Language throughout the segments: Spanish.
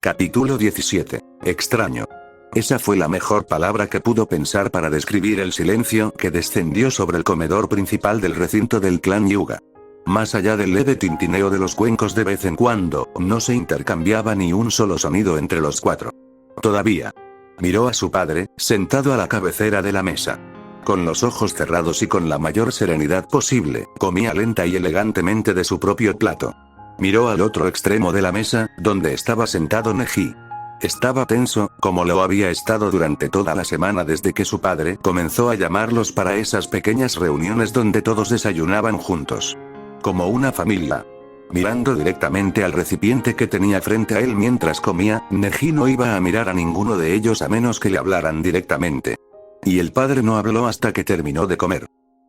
Capítulo 17. Extraño. Esa fue la mejor palabra que pudo pensar para describir el silencio que descendió sobre el comedor principal del recinto del clan Hyuga. Más allá del leve tintineo de los cuencos de vez en cuando, no se intercambiaba ni un solo sonido entre los cuatro. Todavía. Miró a su padre, sentado a la cabecera de la mesa. Con los ojos cerrados y con la mayor serenidad posible, comía lenta y elegantemente de su propio plato. Miró al otro extremo de la mesa, donde estaba sentado Neji. Estaba tenso, como lo había estado durante toda la semana desde que su padre comenzó a llamarlos para esas pequeñas reuniones donde todos desayunaban juntos. Como una familia. Mirando directamente al recipiente que tenía frente a él mientras comía, Neji no iba a mirar a ninguno de ellos a menos que le hablaran directamente. Y el padre no habló hasta que terminó de comer.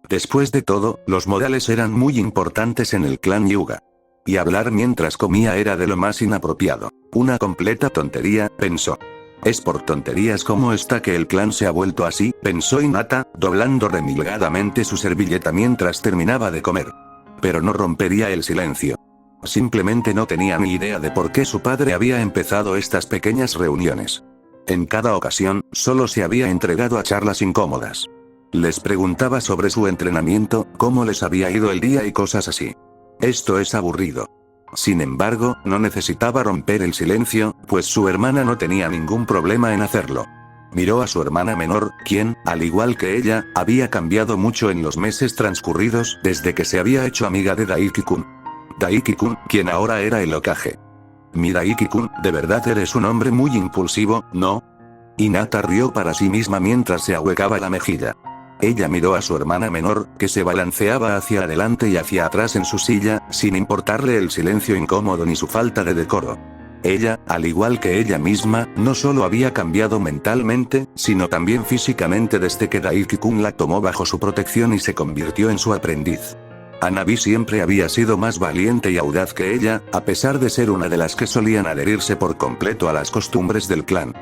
Después de todo, los modales eran muy importantes en el clan Hyuga. Y hablar mientras comía era de lo más inapropiado. Una completa tontería, pensó. Es por tonterías como esta que el clan se ha vuelto así, pensó Hinata, doblando remilgadamente su servilleta mientras terminaba de comer. Pero no rompería el silencio. Simplemente no tenía ni idea de por qué su padre había empezado estas pequeñas reuniones. En cada ocasión, solo se había entregado a charlas incómodas. Les preguntaba sobre su entrenamiento, cómo les había ido el día y cosas así. Esto es aburrido. Sin embargo, no necesitaba romper el silencio, pues su hermana no tenía ningún problema en hacerlo. Miró a su hermana menor, quien, al igual que ella, había cambiado mucho en los meses transcurridos desde que se había hecho amiga de Daiki-kun. Daiki-kun, quien ahora era el Hokage. Mi Daiki-kun, de verdad eres un hombre muy impulsivo, ¿no? Hinata rió para sí misma mientras se ahuecaba la mejilla. Ella miró a su hermana menor, que se balanceaba hacia adelante y hacia atrás en su silla, sin importarle el silencio incómodo ni su falta de decoro. Ella, al igual que ella misma, no solo había cambiado mentalmente, sino también físicamente desde que Daiki-kun la tomó bajo su protección y se convirtió en su aprendiz. Hanabi siempre había sido más valiente y audaz que ella, a pesar de ser una de las que solían adherirse por completo a las costumbres del clan.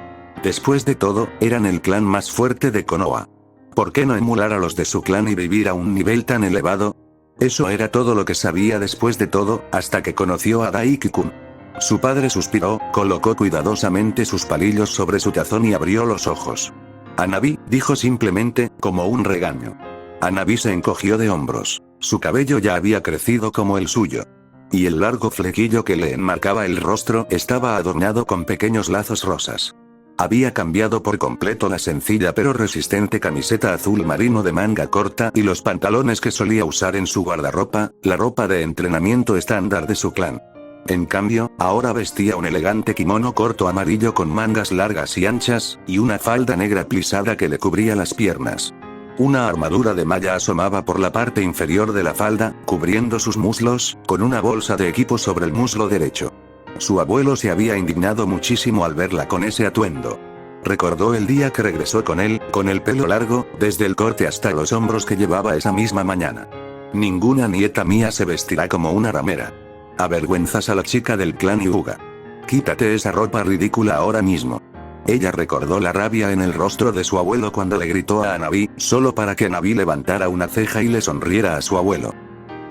Después de todo, eran el clan más fuerte de Konoha. ¿Por qué no emular a los de su clan y vivir a un nivel tan elevado? Eso era todo lo que sabía después de todo, hasta que conoció a Daiki-kun. Su padre suspiró, colocó cuidadosamente sus palillos sobre su tazón y abrió los ojos. Hanabi, dijo simplemente, como un regaño. Hanabi se encogió de hombros. Su cabello ya había crecido como el suyo. Y el largo flequillo que le enmarcaba el rostro estaba adornado con pequeños lazos rosas. Había cambiado por completo la sencilla pero resistente camiseta azul marino de manga corta y los pantalones que solía usar en su guardarropa, la ropa de entrenamiento estándar de su clan. En cambio, ahora vestía un elegante kimono corto amarillo con mangas largas y anchas, y una falda negra plisada que le cubría las piernas. Una armadura de malla asomaba por la parte inferior de la falda, cubriendo sus muslos, con una bolsa de equipo sobre el muslo derecho. Su abuelo se había indignado muchísimo al verla con ese atuendo. Recordó el día que regresó con él, con el pelo largo, desde el corte hasta los hombros que llevaba esa misma mañana. Ninguna nieta mía se vestirá como una ramera. Avergüenzas a la chica del clan Hyuga. Quítate esa ropa ridícula ahora mismo. Ella recordó la rabia en el rostro de su abuelo cuando le gritó a Hanabi, solo para que Hanabi levantara una ceja y le sonriera a su abuelo.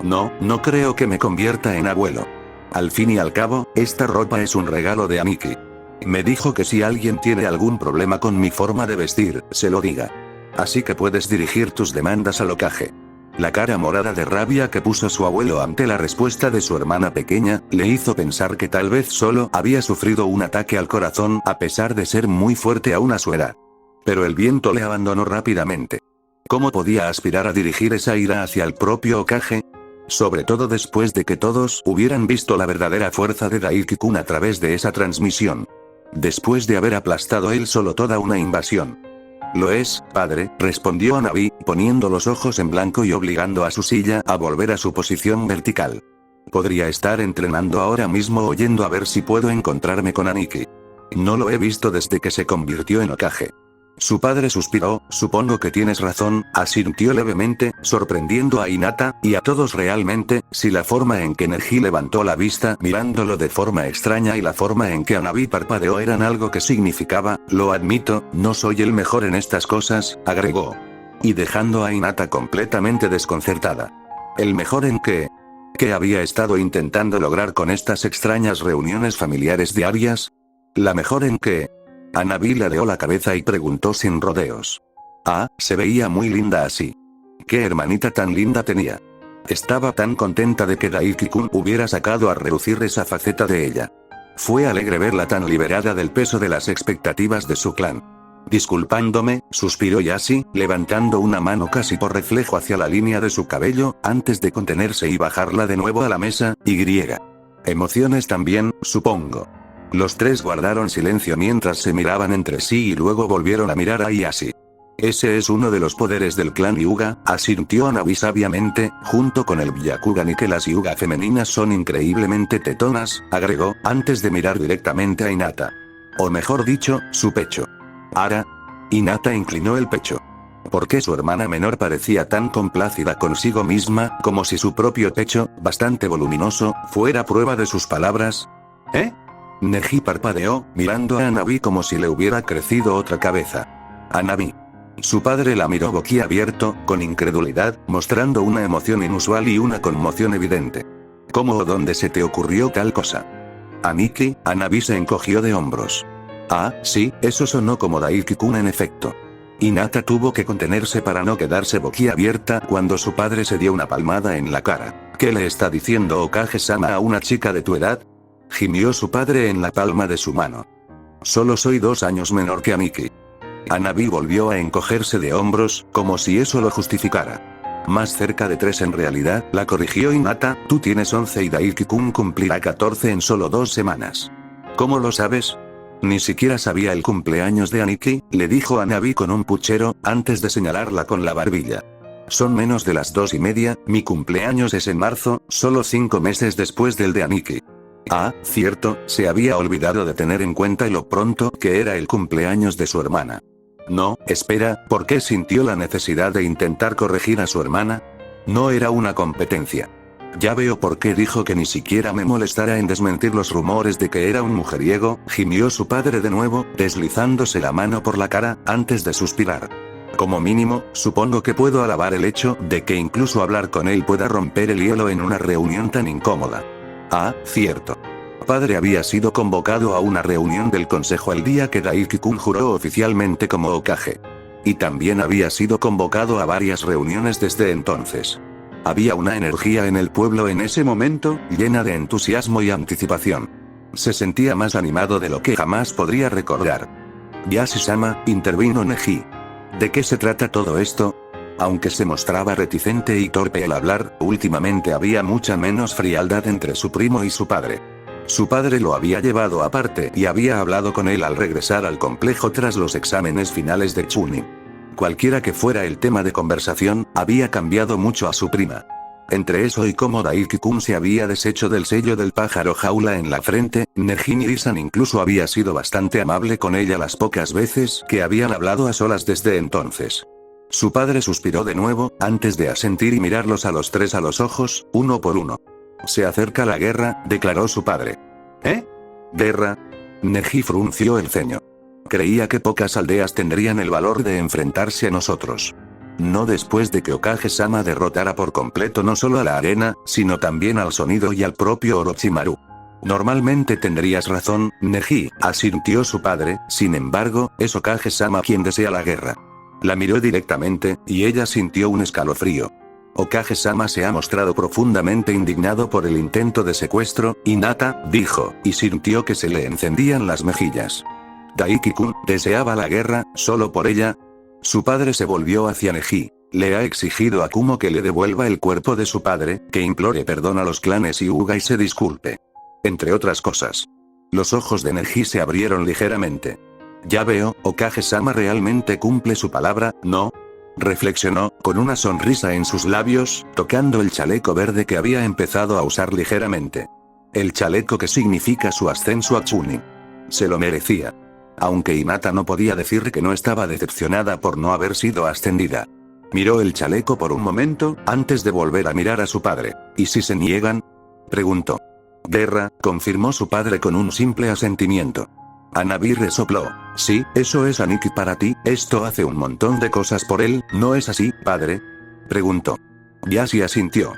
No creo que me convierta en abuelo. Al fin y al cabo, esta ropa es un regalo de Aniki. Me dijo que si alguien tiene algún problema con mi forma de vestir, se lo diga. Así que puedes dirigir tus demandas al Hokage. La cara morada de rabia que puso su abuelo ante la respuesta de su hermana pequeña, le hizo pensar que tal vez solo había sufrido un ataque al corazón a pesar de ser muy fuerte aún a su edad. Pero el viento le abandonó rápidamente. ¿Cómo podía aspirar a dirigir esa ira hacia el propio Hokage? Sobre todo después de que todos hubieran visto la verdadera fuerza de Daiki-kun a través de esa transmisión. Después de haber aplastado él solo toda una invasión. Lo es, padre, respondió Hanabi, poniendo los ojos en blanco y obligando a su silla a volver a su posición vertical. Podría estar entrenando ahora mismo o yendo a ver si puedo encontrarme con Aniki. No lo he visto desde que se convirtió en Hokage. Su padre suspiró, supongo que tienes razón, asintió levemente, sorprendiendo a Hinata, y a todos realmente, si la forma en que Neji levantó la vista mirándolo de forma extraña y la forma en que Hanabi parpadeó eran algo que significaba, lo admito, no soy el mejor en estas cosas, agregó. Y dejando a Hinata completamente desconcertada. ¿El mejor en qué? ¿Qué había estado intentando lograr con estas extrañas reuniones familiares diarias? ¿La mejor en qué? Hanabi ladeó la cabeza y preguntó sin rodeos. Ah, se veía muy linda así. ¿Qué hermanita tan linda tenía? Estaba tan contenta de que Daiki-kun hubiera sacado a relucir esa faceta de ella. Fue alegre verla tan liberada del peso de las expectativas de su clan. Disculpándome, suspiró Yashi, levantando una mano casi por reflejo hacia la línea de su cabello, antes de contenerse y bajarla de nuevo a la mesa, Emociones también, supongo. Los tres guardaron silencio mientras se miraban entre sí y luego volvieron a mirar a Yashi. Ese es uno de los poderes del clan Hyuga, asintió Hanabi sabiamente, junto con el Byakugan, y que las Hyuga femeninas son increíblemente tetonas, agregó, antes de mirar directamente a Hinata. O mejor dicho, su pecho. ¿Ara? Hinata inclinó el pecho. ¿Por qué su hermana menor parecía tan complacida consigo misma, como si su propio pecho, bastante voluminoso, fuera prueba de sus palabras? ¿Eh? Neji parpadeó, mirando a Hanabi como si le hubiera crecido otra cabeza. Hanabi. Su padre la miró boquiabierto, con incredulidad, mostrando una emoción inusual y una conmoción evidente. ¿Cómo o dónde se te ocurrió tal cosa? Aniki, Hanabi se encogió de hombros. Ah, sí, eso sonó como Daiki-kun en efecto. Hinata tuvo que contenerse para no quedarse boquiabierta cuando su padre se dio una palmada en la cara. ¿Qué le está diciendo Okage-sama a una chica de tu edad? Gimió su padre en la palma de su mano. Solo soy 2 años menor que Aniki. Hanabi volvió a encogerse de hombros, como si eso lo justificara. Más cerca de 3 en realidad, la corrigió Hinata, tú tienes 11 y Daiki-kun cumplirá 14 en solo 2 semanas. ¿Cómo lo sabes? Ni siquiera sabía el cumpleaños de Aniki, le dijo Hanabi con un puchero, antes de señalarla con la barbilla. Son menos de las 2:30, mi cumpleaños es en marzo, solo 5 meses después del de Aniki. Ah, cierto, se había olvidado de tener en cuenta lo pronto que era el cumpleaños de su hermana. No, espera, ¿por qué sintió la necesidad de intentar corregir a su hermana? No era una competencia. Ya veo por qué dijo que ni siquiera me molestara en desmentir los rumores de que era un mujeriego, gimió su padre de nuevo, deslizándose la mano por la cara, antes de suspirar. Como mínimo, supongo que puedo alabar el hecho de que incluso hablar con él pueda romper el hielo en una reunión tan incómoda. Ah, cierto. Padre había sido convocado a una reunión del consejo el día que Daiki-kun juró oficialmente como Hokage. Y también había sido convocado a varias reuniones desde entonces. Había una energía en el pueblo en ese momento, llena de entusiasmo y anticipación. Se sentía más animado de lo que jamás podría recordar. Yashi-sama, intervino Neji. ¿De qué se trata todo esto? Aunque se mostraba reticente y torpe al hablar, últimamente había mucha menos frialdad entre su primo y su padre. Su padre lo había llevado aparte y había hablado con él al regresar al complejo tras los exámenes finales de Chunin. Cualquiera que fuera el tema de conversación, había cambiado mucho a su prima. Entre eso y cómo Daiki-kun se había deshecho del sello del pájaro jaula en la frente, Neji Niri-san incluso había sido bastante amable con ella las pocas veces que habían hablado a solas desde entonces. Su padre suspiró de nuevo, antes de asentir y mirarlos a los tres a los ojos, uno por uno. Se acerca la guerra, declaró su padre. ¿Eh? ¿Guerra? Neji frunció el ceño. Creía que pocas aldeas tendrían el valor de enfrentarse a nosotros. No después de que Okage-sama derrotara por completo no solo a la arena, sino también al sonido y al propio Orochimaru. Normalmente tendrías razón, Neji, asintió su padre, sin embargo, es Okage-sama quien desea la guerra. La miró directamente, y ella sintió un escalofrío. Okage-sama se ha mostrado profundamente indignado por el intento de secuestro, Hinata, dijo, y sintió que se le encendían las mejillas. Daiki-kun, ¿deseaba la guerra, solo por ella? Su padre se volvió hacia Neji. Le ha exigido a Kumo que le devuelva el cuerpo de su padre, que implore perdón a los clanes Hyuga y se disculpe. Entre otras cosas. Los ojos de Neji se abrieron ligeramente. Ya veo, Okage-sama realmente cumple su palabra, ¿no? Reflexionó, con una sonrisa en sus labios, tocando el chaleco verde que había empezado a usar ligeramente. El chaleco que significa su ascenso a Chunin. Se lo merecía. Aunque Hinata no podía decir que no estaba decepcionada por no haber sido ascendida. Miró el chaleco por un momento, antes de volver a mirar a su padre. ¿Y si se niegan? Preguntó. Guerra, confirmó su padre con un simple asentimiento. Hanabi resopló. Sí, eso es Aniki para ti, esto hace un montón de cosas por él, ¿no es así, padre? Preguntó. Yashi asintió.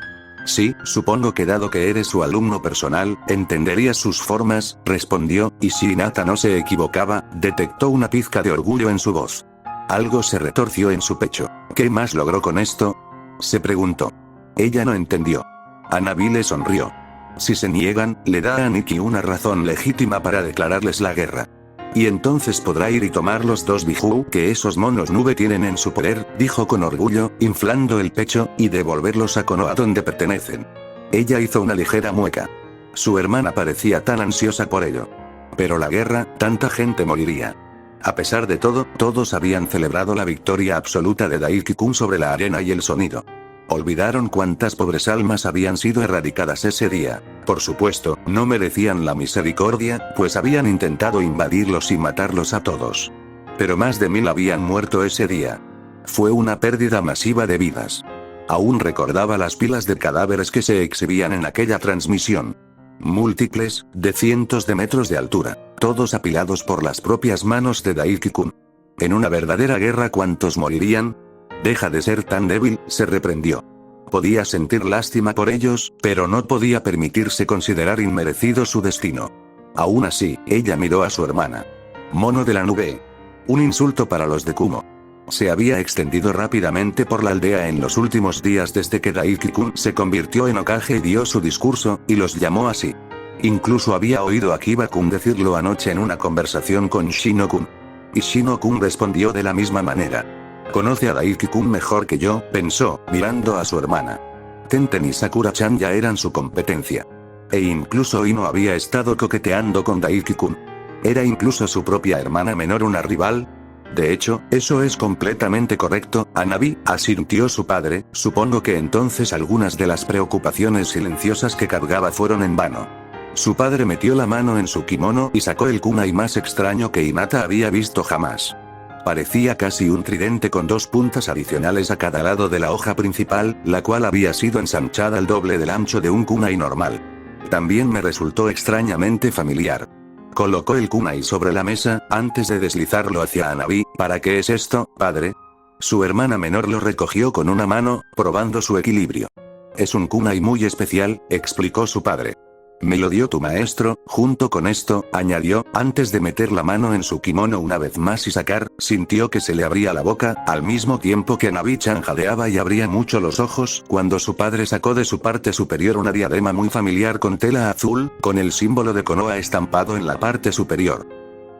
Sí, supongo que dado que eres su alumno personal, entenderías sus formas, respondió, y si Hinata no se equivocaba, detectó una pizca de orgullo en su voz. Algo se retorció en su pecho. ¿Qué más logró con esto?, se preguntó. Ella no entendió. Hanabi le sonrió. Si se niegan, le da a Nikki una razón legítima para declararles la guerra. Y entonces podrá ir y tomar los 2 Biju que esos monos nube tienen en su poder, dijo con orgullo, inflando el pecho, y devolverlos a Konoha donde pertenecen. Ella hizo una ligera mueca. Su hermana parecía tan ansiosa por ello. Pero la guerra, tanta gente moriría. A pesar de todo, todos habían celebrado la victoria absoluta de Daiki-kun sobre la arena y el sonido. Olvidaron cuántas pobres almas habían sido erradicadas ese día. Por supuesto, no merecían la misericordia, pues habían intentado invadirlos y matarlos a todos. Pero más de 1000 habían muerto ese día. Fue una pérdida masiva de vidas. Aún recordaba las pilas de cadáveres que se exhibían en aquella transmisión. Múltiples, de cientos de metros de altura, todos apilados por las propias manos de Daiki-kun. En una verdadera guerra, ¿cuántos morirían? Deja de ser tan débil, se reprendió. Podía sentir lástima por ellos, pero no podía permitirse considerar inmerecido su destino. Aún así, ella miró a su hermana. Mono de la nube. Un insulto para los de Kumo. Se había extendido rápidamente por la aldea en los últimos días desde que Daiki-kun se convirtió en Hokage y dio su discurso, y los llamó así. Incluso había oído a Kiba-kun decirlo anoche en una conversación con Shino-kun. Y Shino-kun respondió de la misma manera. Conoce a Daiki-kun mejor que yo, pensó, mirando a su hermana. Tenten y Sakura-chan ya eran su competencia. E incluso Ino había estado coqueteando con Daiki-kun. ¿Era incluso su propia hermana menor una rival? De hecho, eso es completamente correcto, Hanabi, asintió su padre, supongo que entonces algunas de las preocupaciones silenciosas que cargaba fueron en vano. Su padre metió la mano en su kimono y sacó el kunai más extraño que Hinata había visto jamás. Parecía casi un tridente con 2 puntas adicionales a cada lado de la hoja principal, la cual había sido ensanchada al doble del ancho de un kunai normal. También me resultó extrañamente familiar. Colocó el kunai sobre la mesa, antes de deslizarlo hacia Hanabi. ¿Para qué es esto, padre? Su hermana menor lo recogió con una mano, probando su equilibrio. Es un kunai muy especial, explicó su padre. Me lo dio tu maestro, junto con esto, añadió, antes de meter la mano en su kimono una vez más y sacar, sintió que se le abría la boca, al mismo tiempo que Hanabi-chan jadeaba y abría mucho los ojos, cuando su padre sacó de su parte superior una diadema muy familiar con tela azul, con el símbolo de Konoha estampado en la parte superior.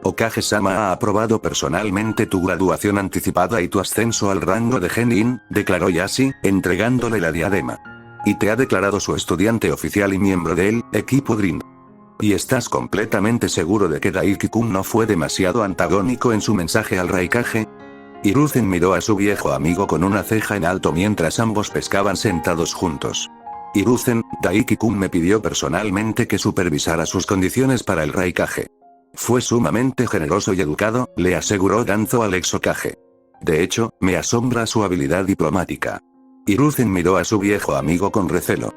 Hokage-sama ha aprobado personalmente tu graduación anticipada y tu ascenso al rango de Genin, declaró Yashi, entregándole la diadema. Y te ha declarado su estudiante oficial y miembro del equipo Green. ¿Y estás completamente seguro de que Daiki-kun no fue demasiado antagónico en su mensaje al Raikage? Hiruzen miró a su viejo amigo con una ceja en alto mientras ambos pescaban sentados juntos. Hiruzen, Daiki-kun me pidió personalmente que supervisara sus condiciones para el Raikage. Fue sumamente generoso y educado, le aseguró Danzo al ex Hokage. De hecho, me asombra su habilidad diplomática. Hiruzen miró a su viejo amigo con recelo.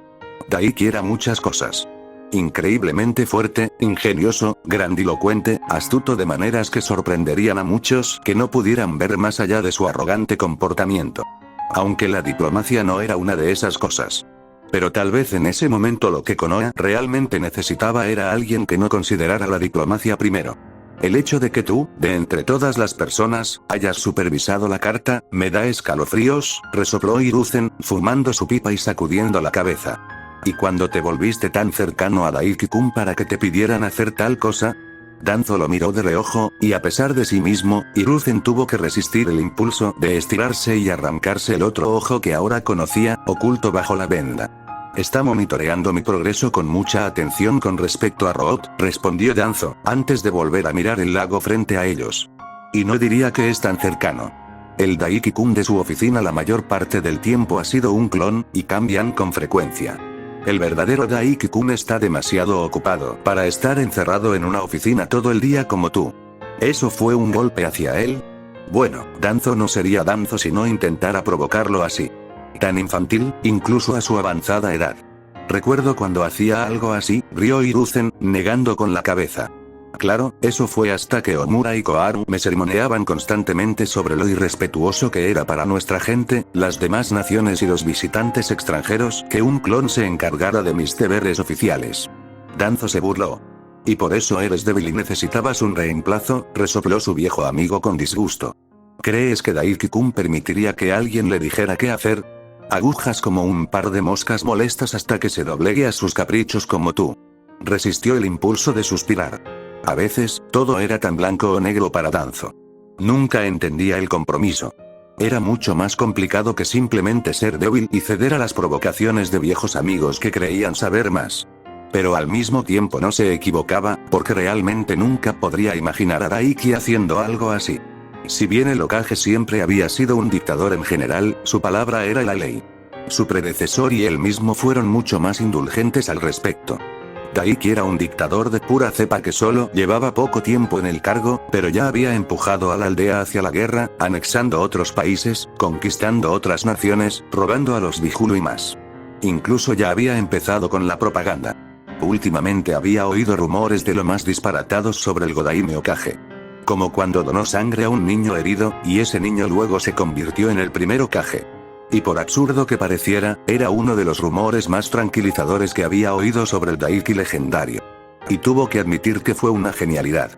Daiki era muchas cosas. Increíblemente fuerte, ingenioso, grandilocuente, astuto de maneras que sorprenderían a muchos que no pudieran ver más allá de su arrogante comportamiento. Aunque la diplomacia no era una de esas cosas. Pero tal vez en ese momento lo que Konoha realmente necesitaba era alguien que no considerara la diplomacia primero. El hecho de que tú, de entre todas las personas, hayas supervisado la carta, me da escalofríos, resopló Hiruzen, fumando su pipa y sacudiendo la cabeza. ¿Y cuando te volviste tan cercano a Daiki-kun para que te pidieran hacer tal cosa? Danzo lo miró de reojo, y a pesar de sí mismo, Hiruzen tuvo que resistir el impulso de estirarse y arrancarse el otro ojo que ahora conocía, oculto bajo la venda. Está monitoreando mi progreso con mucha atención con respecto a Root, respondió Danzo, antes de volver a mirar el lago frente a ellos. Y no diría que es tan cercano. El Daiki-kun de su oficina la mayor parte del tiempo ha sido un clon, y cambian con frecuencia. El verdadero Daiki-kun está demasiado ocupado para estar encerrado en una oficina todo el día como tú. ¿Eso fue un golpe hacia él? Bueno, Danzo no sería Danzo si no intentara provocarlo así. Tan infantil, incluso a su avanzada edad. Recuerdo cuando hacía algo así, rió Hiruzen, negando con la cabeza. Claro, eso fue hasta que Omura y Koharu me sermoneaban constantemente sobre lo irrespetuoso que era para nuestra gente, las demás naciones y los visitantes extranjeros que un clon se encargara de mis deberes oficiales. Danzo se burló. Y por eso eres débil y necesitabas un reemplazo, resopló su viejo amigo con disgusto. ¿Crees que Daiki-kun permitiría que alguien le dijera qué hacer? Agujas como un par de moscas molestas hasta que se doblegue a sus caprichos como tú. Resistió el impulso de suspirar. A veces, todo era tan blanco o negro para Danzo. Nunca entendía el compromiso. Era mucho más complicado que simplemente ser débil y ceder a las provocaciones de viejos amigos que creían saber más. Pero al mismo tiempo no se equivocaba, porque realmente nunca podría imaginar a Daiki haciendo algo así. Si bien el Hokage siempre había sido un dictador en general, su palabra era la ley. Su predecesor y él mismo fueron mucho más indulgentes al respecto. Daiki era un dictador de pura cepa que solo llevaba poco tiempo en el cargo, pero ya había empujado a la aldea hacia la guerra, anexando otros países, conquistando otras naciones, robando a los Bihulu y más. Incluso ya había empezado con la propaganda. Últimamente había oído rumores de lo más disparatados sobre el Godaime Hokage. Como cuando donó sangre a un niño herido, y ese niño luego se convirtió en el primer Hokage. Y por absurdo que pareciera, era uno de los rumores más tranquilizadores que había oído sobre el Daiki legendario. Y tuvo que admitir que fue una genialidad.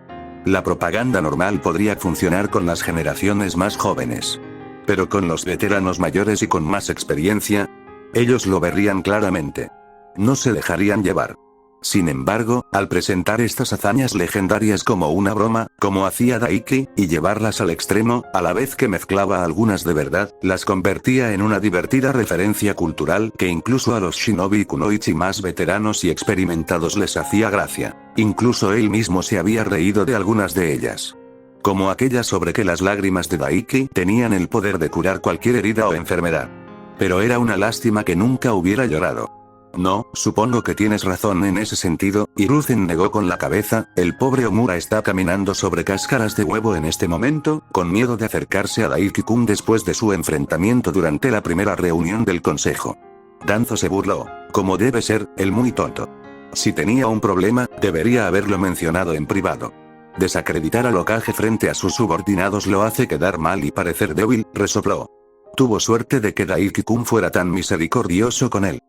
La propaganda normal podría funcionar con las generaciones más jóvenes. Pero con los veteranos mayores y con más experiencia, ellos lo verían claramente. No se dejarían llevar. Sin embargo, al presentar estas hazañas legendarias como una broma, como hacía Daiki, y llevarlas al extremo, a la vez que mezclaba algunas de verdad, las convertía en una divertida referencia cultural que incluso a los shinobi kunoichi más veteranos y experimentados les hacía gracia. Incluso él mismo se había reído de algunas de ellas. Como aquella sobre que las lágrimas de Daiki tenían el poder de curar cualquier herida o enfermedad. Pero era una lástima que nunca hubiera llorado. No, supongo que tienes razón en ese sentido, Hiruzen negó con la cabeza, el pobre Omura está caminando sobre cáscaras de huevo en este momento, con miedo de acercarse a Daiki-kun después de su enfrentamiento durante la primera reunión del consejo. Danzo se burló, como debe ser, el muy tonto. Si tenía un problema, debería haberlo mencionado en privado. Desacreditar al Hokage frente a sus subordinados lo hace quedar mal y parecer débil, resopló. Tuvo suerte de que Daiki-kun fuera tan misericordioso con él.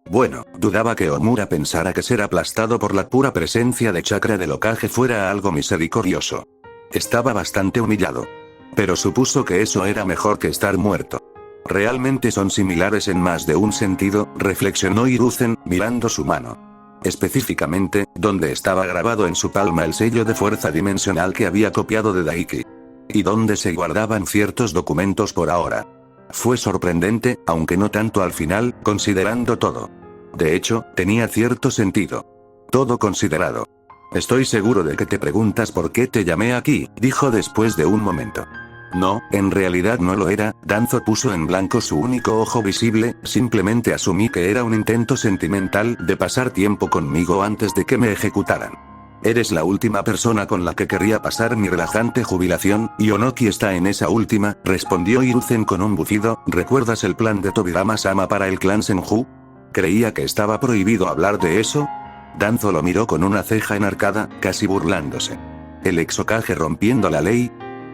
Bueno, dudaba que Omura pensara que ser aplastado por la pura presencia de chakra del Hokage fuera algo misericordioso. Estaba bastante humillado. Pero supuso que eso era mejor que estar muerto. Realmente son similares en más de un sentido, reflexionó Hiruzen, mirando su mano. Específicamente, donde estaba grabado en su palma el sello de fuerza dimensional que había copiado de Daiki. Y donde se guardaban ciertos documentos por ahora. Fue sorprendente, aunque no tanto al final, considerando todo. De hecho, tenía cierto sentido. Todo considerado. Estoy seguro de que te preguntas por qué te llamé aquí, dijo después de un momento. No, en realidad no lo era, Danzo puso en blanco su único ojo visible, simplemente asumí que era un intento sentimental de pasar tiempo conmigo antes de que me ejecutaran. Eres la última persona con la que querría pasar mi relajante jubilación, y Onoki está en esa última, respondió Hiruzen con un bufido. ¿Recuerdas el plan de Tobirama-sama para el clan Senju? ¿Creía que estaba prohibido hablar de eso? Danzo lo miró con una ceja enarcada, casi burlándose. ¿El ex Hokage rompiendo la ley?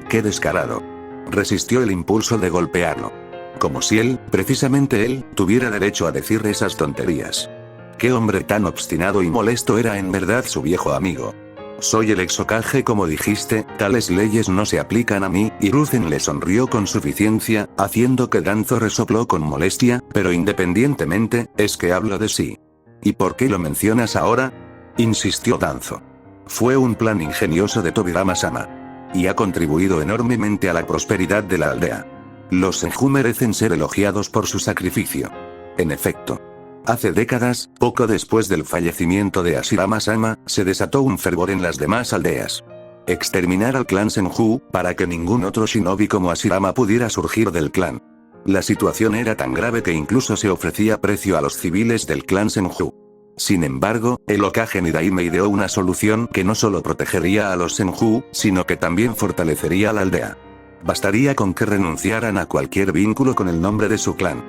¡Qué descarado! Resistió el impulso de golpearlo. Como si él, precisamente él, tuviera derecho a decir esas tonterías. Qué hombre tan obstinado y molesto era en verdad su viejo amigo. Soy el ex Hokage como dijiste, tales leyes no se aplican a mí, Hiruzen le sonrió con suficiencia, haciendo que Danzo resopló con molestia, pero independientemente, es que hablo de sí. ¿Y por qué lo mencionas ahora? Insistió Danzo. Fue un plan ingenioso de Tobirama-sama. Y ha contribuido enormemente a la prosperidad de la aldea. Los Senju merecen ser elogiados por su sacrificio. En efecto. Hace décadas, poco después del fallecimiento de Hashirama-sama, se desató un fervor en las demás aldeas. Exterminar al clan Senju, para que ningún otro shinobi como Hashirama pudiera surgir del clan. La situación era tan grave que incluso se ofrecía precio a los civiles del clan Senju. Sin embargo, el Hokage Nidaime ideó una solución que no solo protegería a los Senju, sino que también fortalecería a la aldea. Bastaría con que renunciaran a cualquier vínculo con el nombre de su clan.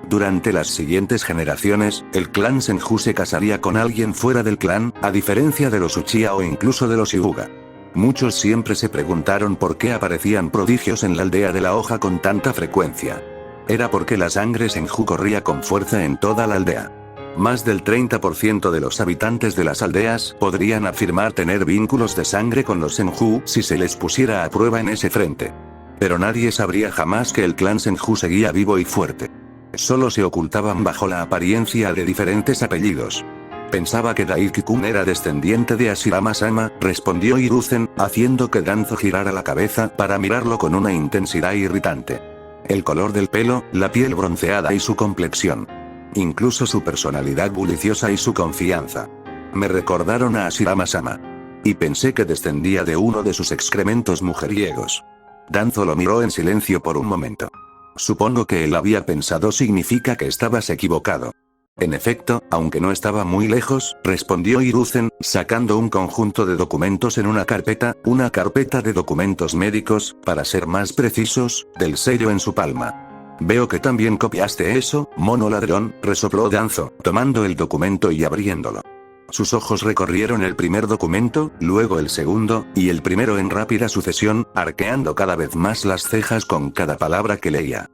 Durante las siguientes generaciones, el clan Senju se casaría con alguien fuera del clan, a diferencia de los Uchiha o incluso de los Hyuga. Muchos siempre se preguntaron por qué aparecían prodigios en la aldea de la hoja con tanta frecuencia. Era porque la sangre Senju corría con fuerza en toda la aldea. Más del 30% de los habitantes de las aldeas podrían afirmar tener vínculos de sangre con los Senju si se les pusiera a prueba en ese frente. Pero nadie sabría jamás que el clan Senju seguía vivo y fuerte. Solo se ocultaban bajo la apariencia de diferentes apellidos. Pensaba que Daiki-kun era descendiente de Hashirama-sama, respondió Hiruzen, haciendo que Danzo girara la cabeza para mirarlo con una intensidad irritante. El color del pelo, la piel bronceada y su complexión. Incluso su personalidad bulliciosa y su confianza. Me recordaron a Hashirama-sama. Y pensé que descendía de uno de sus excrementos mujeriegos. Danzo lo miró en silencio por un momento. Supongo que él había pensado significa que estabas equivocado. En efecto, aunque no estaba muy lejos, respondió Hiruzen, sacando un conjunto de documentos en una carpeta de documentos médicos, para ser más precisos, del sello en su palma. Veo que también copiaste eso, mono ladrón, resopló Danzo, tomando el documento y abriéndolo. Sus ojos recorrieron el primer documento, luego el segundo, y el primero en rápida sucesión, arqueando cada vez más las cejas con cada palabra que leía.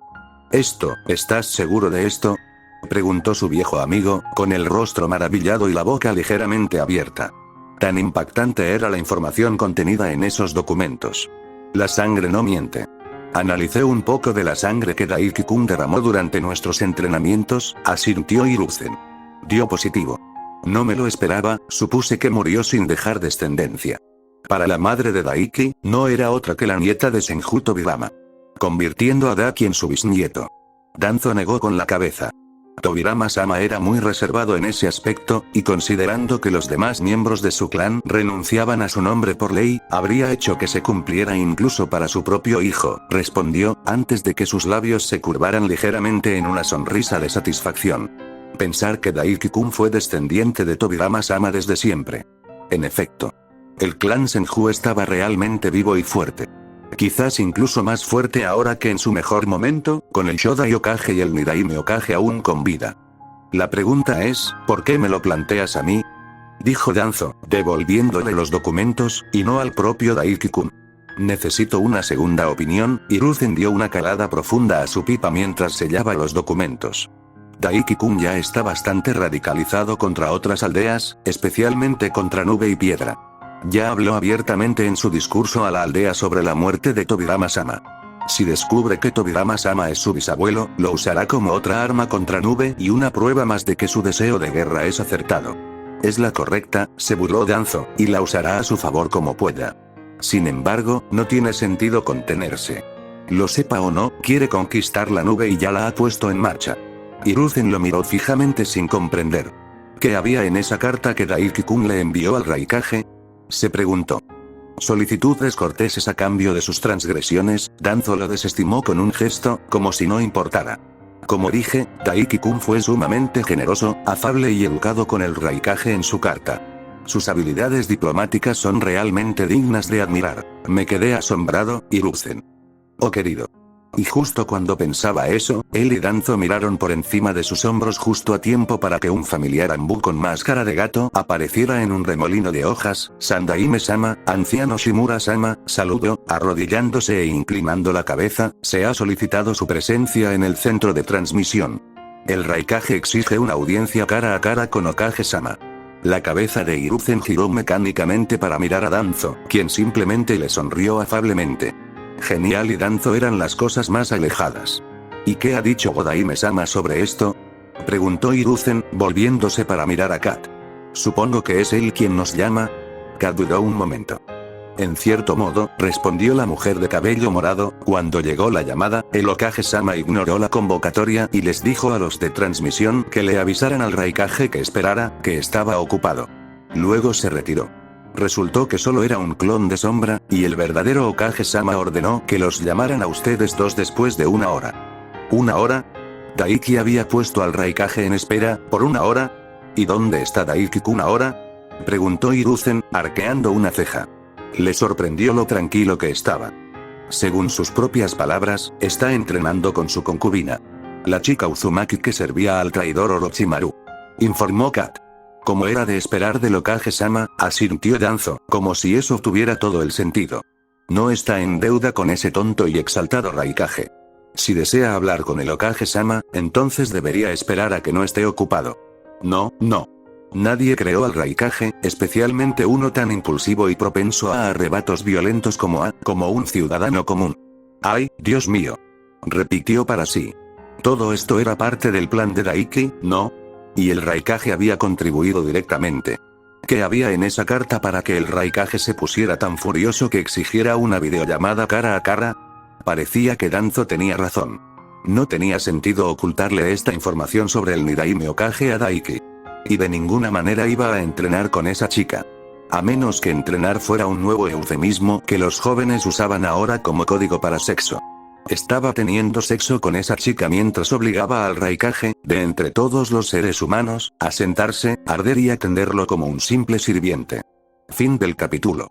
¿Estás seguro de esto?, preguntó su viejo amigo, con el rostro maravillado y la boca ligeramente abierta. Tan impactante era la información contenida en esos documentos. La sangre no miente. Analicé un poco de la sangre que Daiki-kun derramó durante nuestros entrenamientos, asintió Hiruzen. Dio positivo. No me lo esperaba, supuse que murió sin dejar descendencia. Para la madre de Daiki, no era otra que la nieta de Senju Tobirama. Convirtiendo a Daki en su bisnieto. Danzo negó con la cabeza. Tobirama-sama era muy reservado en ese aspecto, y considerando que los demás miembros de su clan renunciaban a su nombre por ley, habría hecho que se cumpliera incluso para su propio hijo, respondió, antes de que sus labios se curvaran ligeramente en una sonrisa de satisfacción. Pensar que Daiki-kun fue descendiente de Tobirama-sama desde siempre. En efecto. El clan Senju estaba realmente vivo y fuerte. Quizás incluso más fuerte ahora que en su mejor momento, con el Shodai Hokage y el Nidaime Hokage aún con vida. La pregunta es, ¿por qué me lo planteas a mí?, dijo Danzo, devolviéndole los documentos, y no al propio Daiki-kun. Necesito una segunda opinión, y Hiruzen dio una calada profunda a su pipa mientras sellaba los documentos. Daiki-kun ya está bastante radicalizado contra otras aldeas, especialmente contra Nube y Piedra. Ya habló abiertamente en su discurso a la aldea sobre la muerte de Tobirama-sama. Si descubre que Tobirama-sama es su bisabuelo, lo usará como otra arma contra Nube y una prueba más de que su deseo de guerra es acertado. Es la correcta, se burló Danzo, y la usará a su favor como pueda. Sin embargo, no tiene sentido contenerse. Lo sepa o no, quiere conquistar la Nube y ya la ha puesto en marcha. Hiruzen lo miró fijamente sin comprender. ¿Qué había en esa carta que Daiki-kun le envió al Raikage?, se preguntó. Solicitudes corteses a cambio de sus transgresiones, Danzo lo desestimó con un gesto, como si no importara. Como dije, Daiki-kun fue sumamente generoso, afable y educado con el Raikage en su carta. Sus habilidades diplomáticas son realmente dignas de admirar. Me quedé asombrado, Hiruzen. Oh querido. Y justo cuando pensaba eso, él y Danzo miraron por encima de sus hombros justo a tiempo para que un familiar Anbu con máscara de gato apareciera en un remolino de hojas. Sandaime-sama, anciano Shimura-sama, saludó, arrodillándose e inclinando la cabeza, se ha solicitado su presencia en el centro de transmisión. El Raikage exige una audiencia cara a cara con Hokage-sama. La cabeza de Hiruzen giró mecánicamente para mirar a Danzo, quien simplemente le sonrió afablemente. Genial y Danzo eran las cosas más alejadas. ¿Y qué ha dicho Odaime-sama sobre esto?, preguntó Hiruzen, volviéndose para mirar a Kat. Supongo que es él quien nos llama. Kat dudó un momento. En cierto modo, respondió la mujer de cabello morado, cuando llegó la llamada, el Hokage-sama ignoró la convocatoria y les dijo a los de transmisión que le avisaran al Raikage que esperara, que estaba ocupado. Luego se retiró. Resultó que solo era un clon de sombra, y el verdadero Hokage-sama ordenó que los llamaran a ustedes dos después de 1 hora. ¿1 hora? Daiki había puesto al Raikage en espera, por 1 hora. ¿Y dónde está Daiki-kun ahora?, preguntó Hiruzen, arqueando una ceja. Le sorprendió lo tranquilo que estaba. Según sus propias palabras, está entrenando con su concubina. La chica Uzumaki que servía al traidor Orochimaru. Informó Kat. Como era de esperar del Hokage-sama, asintió Danzo, como si eso tuviera todo el sentido. No está en deuda con ese tonto y exaltado Raikage. Si desea hablar con el Hokage-sama, entonces debería esperar a que no esté ocupado. No. Nadie creó al Raikage, especialmente uno tan impulsivo y propenso a arrebatos violentos como un ciudadano común. ¡Ay, Dios mío! Repitió para sí. Todo esto era parte del plan de Daiki, ¿no? Y el Raikage había contribuido directamente. ¿Qué había en esa carta para que el Raikage se pusiera tan furioso que exigiera una videollamada cara a cara? Parecía que Danzo tenía razón. No tenía sentido ocultarle esta información sobre el Nidaime Hokage a Daiki. Y de ninguna manera iba a entrenar con esa chica. A menos que entrenar fuera un nuevo eufemismo que los jóvenes usaban ahora como código para sexo. Estaba teniendo sexo con esa chica mientras obligaba al Raikage, de entre todos los seres humanos, a sentarse, arder y atenderlo como un simple sirviente. Fin del capítulo.